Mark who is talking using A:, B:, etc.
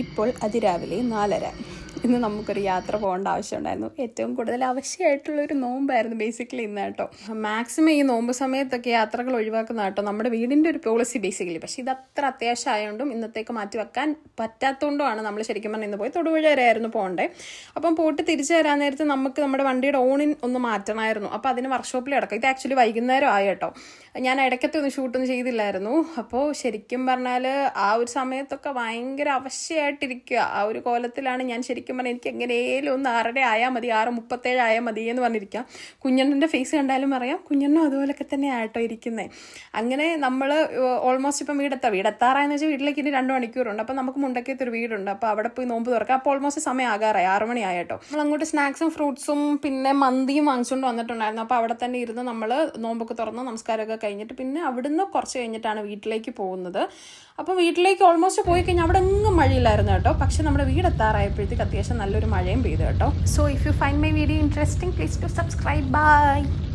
A: ഇപ്പോൾ അതിരാവിലെ 4:30. ഇന്ന് നമുക്കൊരു യാത്ര പോകേണ്ട ആവശ്യമുണ്ടായിരുന്നു. ഏറ്റവും കൂടുതൽ ആവശ്യമായിട്ടുള്ളൊരു നോമ്പായിരുന്നു ബേസിക്കലി ഇന്ന് കേട്ടോ. മാക്സിമം ഈ നോമ്പ് സമയത്തൊക്കെ യാത്രകൾ ഒഴിവാക്കുന്ന കേട്ടോ നമ്മുടെ വീടിൻ്റെ ഒരു പോളിസി ബേസിക്കലി. പക്ഷേ ഇത് അത്ര അത്യാവശ്യമായതുകൊണ്ടും ഇന്നത്തേക്ക് മാറ്റി വെക്കാൻ പറ്റാത്തതുകൊണ്ടുമാണ് നമ്മൾ ശരിക്കും പറഞ്ഞാൽ ഇന്ന് പോയി തൊടുപുഴ വരെയായിരുന്നു പോകണ്ടേ. അപ്പം പോയിട്ട് തിരിച്ചു വരാൻ നേരത്ത് നമുക്ക് നമ്മുടെ വണ്ടിയുടെ ഓണിൻ ഒന്ന് മാറ്റണമായിരുന്നു. അപ്പോൾ അതിന് വർക്ക്ഷോപ്പിൽ കിടക്കാം. ഇത് ആക്ച്വലി വൈകുന്നേരം ആയി കേട്ടോ. ഞാൻ ഇടയ്ക്കത്തെ ഒന്ന് ഷൂട്ടൊന്നും ചെയ്തില്ലായിരുന്നു. അപ്പോൾ ശരിക്കും പറഞ്ഞാൽ ആ ഒരു സമയത്തൊക്കെ ഭയങ്കര അവശയായിട്ടിരിക്കുക. ആ ഒരു കോലത്തിലാണ് ഞാൻ ശരിക്കും പറഞ്ഞാൽ എനിക്ക് എങ്ങനെയും ഒന്ന് 6:30 ആയാൽ മതി, 6:37 ആയാൽ മതി എന്ന് പറഞ്ഞിരിക്കാം. കുഞ്ഞണ്ണൻ്റെ ഫേസ് കണ്ടാലും അറിയാം കുഞ്ഞണ്ണും അതുപോലൊക്കെ തന്നെ ആയിട്ടോ ഇരിക്കുന്നത്. അങ്ങനെ നമ്മൾ ഓൾമോസ്റ്റ് ഇപ്പം വീടെത്താറായെന്ന് വെച്ചാൽ വീട്ടിലേക്ക് ഇനി 2 മണിക്കൂറുണ്ട്. അപ്പോൾ നമുക്ക് മുണ്ടക്കത്തൊരു വീടുണ്ട്. അപ്പോൾ അവിടെ പോയി നോമ്പ് തുറക്കാം. അപ്പോൾ ഓൾമോസ്റ്റ് സമയം ആകാറായി, 6 മണിയായി കേട്ടോ. നമ്മൾ അങ്ങോട്ട് സ്നാക്സും ഫ്രൂട്ട്സും പിന്നെ മന്തിയും വാങ്ങിച്ചുകൊണ്ട് വന്നിട്ടുണ്ടായിരുന്നു. അപ്പോൾ അവിടെ തന്നെ ഇരുന്ന് നമ്മൾ നോമ്പൊക്കെ തുറന്ന് നമസ്കാരമൊക്കെ കഴിഞ്ഞിട്ട് പിന്നെ അവിടുന്ന് കുറച്ച് കഴിഞ്ഞിട്ടാണ് വീട്ടിലേക്ക് പോകുന്നത്. അപ്പോൾ വീട്ടിലേക്ക് ഓൾമോസ്റ്റ് പോയി കഴിഞ്ഞാൽ അവിടെ എങ്ങും മഴയില്ലായിരുന്നു കേട്ടോ. പക്ഷെ നമ്മുടെ വീടെത്താറായപ്പോഴത്തേക്ക് അത്യാവശ്യം നല്ലൊരു മഴയും പെയ്തു കേട്ടോ. So if you find my video interesting please to subscribe. By.